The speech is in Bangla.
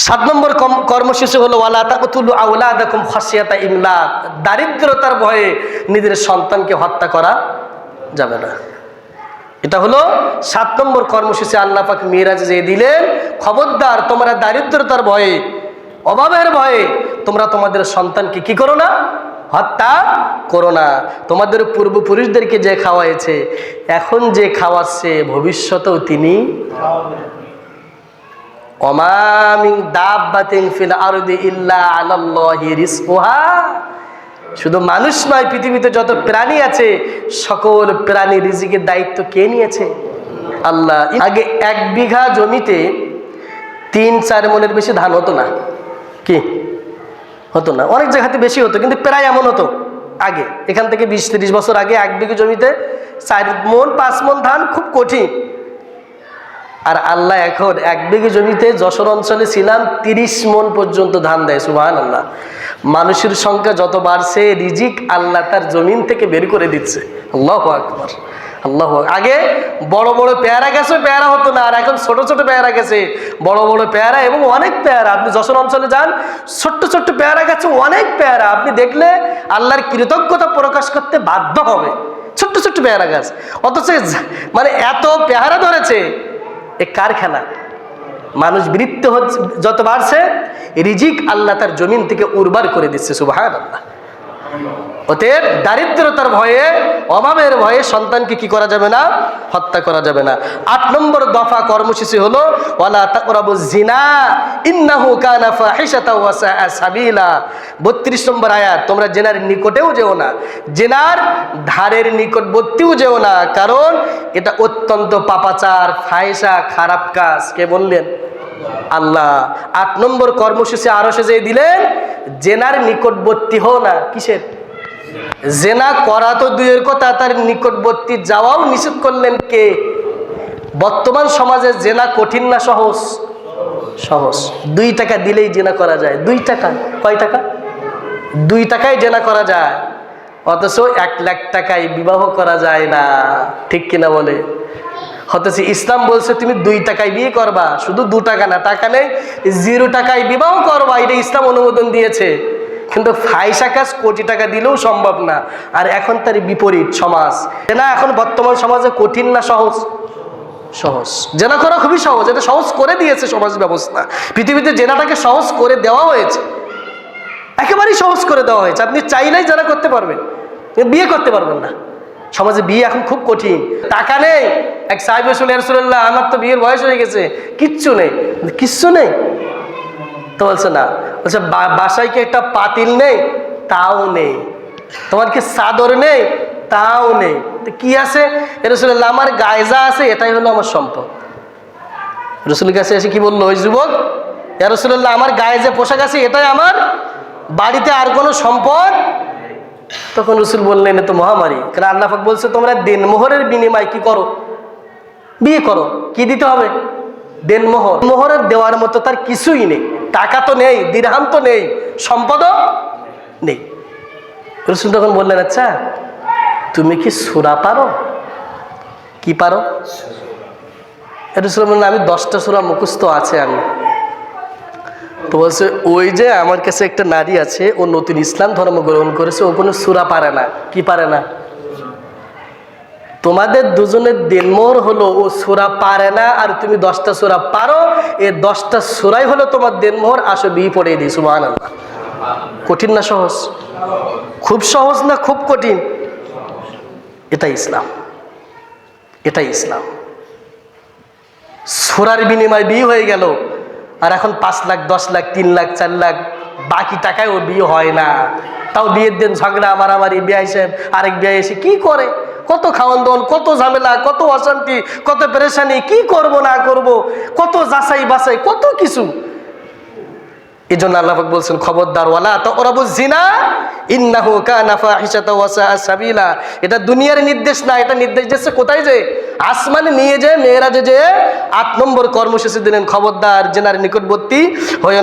7 নম্বর কর্মসূচি হলো ওয়ালা তাকতুলু আওলাদাকুম খাশিয়াতা ইমলাক। দারিদ্রতার ভয়ে নিজের সন্তানকে হত্যা করা যাবে না। এটা হলো 7 নম্বর কর্মসূচি আল্লাহ পাক মিরাজে যে দিলেন, খবরদার তোমরা দারিদ্রতার ভয়ে, অভাবের ভয়ে তোমরা তোমাদের সন্তানকে কি করো না, হত্যা করো না। তোমাদের পূর্বপুরুষদেরকে যে খাওয়াইছে, এখন যে খাওয়াচ্ছে, ভবিষ্যতেও তিনি ওমা মিন দাব্বাতিন ফিল আরদি ইল্লা আলাল্লাহি রিজকুহা। শুধু মানুষ নয়, পৃথিবীতে যত প্রাণী আছে সকল প্রাণী রিজিকের দায়িত্ব কে নিয়েছে? আল্লাহ। আগে 1 বিঘা জমিতে 3-4 মণের বেশি ধান হতো না। কি হতো না? অনেক জায়গাতে বেশি হতো, কিন্তু প্রায় এমন হতো আগে। এখান থেকে 20-30 বছর আগে 1 বিঘা জমিতে 4 মণ 5 মণ ধান খুব কঠিন। আর আল্লাহ এখন 1 বিঘা জমিতে যশোর অঞ্চলে ছিলাম 30 মণ পর্যন্ত ধান দেয়। সুবহানাল্লাহ। মানুষের সংখ্যা যত বাড়ছে, রিজিক আল্লাহ তার জমিন থেকে বের করে দিচ্ছে। আল্লাহু আকবার, আল্লাহু আকবার। আগে বড় বড় পেয়ারা গেছে, পেয়ারা হতো না, আর এখন ছোট ছোট পেয়ারা গেছে, বড় বড় পেয়ারা এবং অনেক পেয়ারা। আপনি যশোর অঞ্চলে যান, ছোট্ট ছোট্ট পেয়ারা গেছে, অনেক পেয়ারা। আপনি দেখলে আল্লাহর কৃতজ্ঞতা প্রকাশ করতে বাধ্য হবে। ছোট্ট ছোট্ট পেয়ারা গাছ, অথচ মানে এত পেয়ারা ধরেছে। এ কারখানা। মানুষ বৃত্ত হচ্ছে যত বাড়ছে, রিজিক আল্লাহ তার জমিন থেকে উর্বর করে দিচ্ছে। সুবহানাল্লাহ। অতএব দারিদ্রতার ভয়ে, অভাবের ভয়ে সন্তানকে কি করা যাবে না, হত্যা করা যাবে না। 8 নম্বর দফা কর্মসূচি হলো ওয়ালা তাকরাবুজ জিনা ইন্নাহু কানা ফাহিশাতাও ওয়া সাআ সাবিলা। 32 নম্বর আয়াত, তোমরা জেনার নিকটেও যেও না, জেনার ধারের নিকটবর্তীও যেও না, কারণ এটা অত্যন্ত পাপাচার, ফাহিশা, খারাপ কাজ। কে বললেন? আল্লাহ। 8 নম্বর কর্মসূচি আরো সে যে দিলেন, জেনার নিকটবর্তী হও না। কিসের? জেনা করা তো দুইয়ের কথা, তার নিকটবর্তী যাওয়াও নিষেধ করলেন কে? বর্তমান সমাজে জেনা কঠিন না সহজ? সহজ। 2 টাকা দিলেই জেনা করা যায়। 2 টাকা, কয় টাকা? 2 টাকায় জেনা করা যায়, অথচ 1 লাখ টাকায় বিবাহ করা যায় না। ঠিক কিনা বলে? অথচ ইসলাম বলছে তুমি 2 টাকায় বিয়ে করবা, শুধু 2 টাকা না, টাকা নেই, 0 টাকায় বিবাহ করবা, এটা ইসলাম অনুমোদন দিয়েছে। কিন্তু ফাহিশা কাজ কোটি টাকা দিলেও সম্ভব না। আর এখন তার বিপরীত সমাজ। জেনা এখন বর্তমান সমাজে কঠিন না সহজ? সহজ। জেনা করা খুবই সহজ, এটা সহজ করে দিয়েছে সমাজ ব্যবস্থা। পৃথিবীতে জেনাটাকে সহজ করে দেওয়া হয়েছে, একেবারেই সহজ করে দেওয়া হয়েছে। আপনি চাইলেই জেনা করতে পারবেন, বিয়ে করতে পারবেন না। সমাজে বিয়ে এখন খুব কঠিন। টাকা নেই, এক সাহেব বললেন ইয়া রাসূলুল্লাহ, আমার তো বিয়ের বয়স হয়ে গেছে, কিচ্ছু নেই। কিচ্ছু নেই তো বলছে না, বলছে বাসায় কি একটা পাতিল নেই? তাও নেই। তোমার কি চাদর নেই? তাও নেই। তো কি আছে? ইয়া রাসূলুল্লাহ, আমার গায়ে যা আছে এটাই হলো আমার সম্পদ। রাসূলের কাছে এসে কি বললো ওই যুবক? ইয়া রাসূলুল্লাহ, আমার গায়ে যে পোশাক আছে এটাই আমার, বাড়িতে আর কোনো সম্পদ। তখন রাসূল বললেন এ তো মহামারী। কারণ আল্লাহ পাক বলছে তোমরা দেনমোহরের বিনিময়ে কি করো? বিয়ে করো। কি দিতে হবে? দেনমোহর। মোহরের দেওয়ার মতো তার কিছুই নেই। টাকা তো নেই, দিরহাম তো নেই, সম্পদও নেই। রাসূল তখন বললেন আচ্ছা তুমি কি সূরা পারো? কি পারো? রাসূল বললেন আমি 10টা সূরা মুখস্থ আছে আমি। তো বলছে ওই যে আমার কাছে একটা নারী আছে, ও নতুন ইসলাম ধর্ম গ্রহণ করেছে, ও কোনো সূরা পারে না। কি পারে না? তোমাদের দুজনের দেনমোহর হলো ও সূরা পারে না, আর তুমি 10টা সূরা পারো, এই 10টা সূরাই হলো তোমার দেনমোহর। আসো বিয়ে পড়িয়ে দিই। সুবহানাল্লাহ। কঠিন না সহজ? খুব সহজ না খুব কঠিন? এটাই ইসলাম, এটাই ইসলাম। সূরার বিনিময়ে বিয়ে হয়ে গেল, আর এখন 5 লাখ 10 লাখ 3 লাখ 4 লাখ বাকি টাকায় ও বিয়ে হয় না। তাও বিয়ের দিন ঝগড়া মারামারি, বিয়ে সাহেব আরেক বিয়ে এসে কি করে, কত খাওয়ান দাওয়ান, কত ঝামেলা, কত অশান্তি, কত পেরেশানি, কি করব না করব, কত যাচাই বাছাই, কত কিছু। এই জন্য আল্লাহ পাক বলছেন খবরদার ওয়ালা তাকরাবুজ জিনা ইন্নাহু কানা ফাহিশাতাও ওয়া সাআ সাবিলা। এটা দুনিয়ার নির্দেশ না, এটা নির্দেশ দিচ্ছে কোথায়? যে আসমানে নিয়ে যায়, মেয়েরাজে যে 8 নম্বর কর্মসূচি দিলেন, খবরদার জেনার নিকটবর্তী হয়ো না।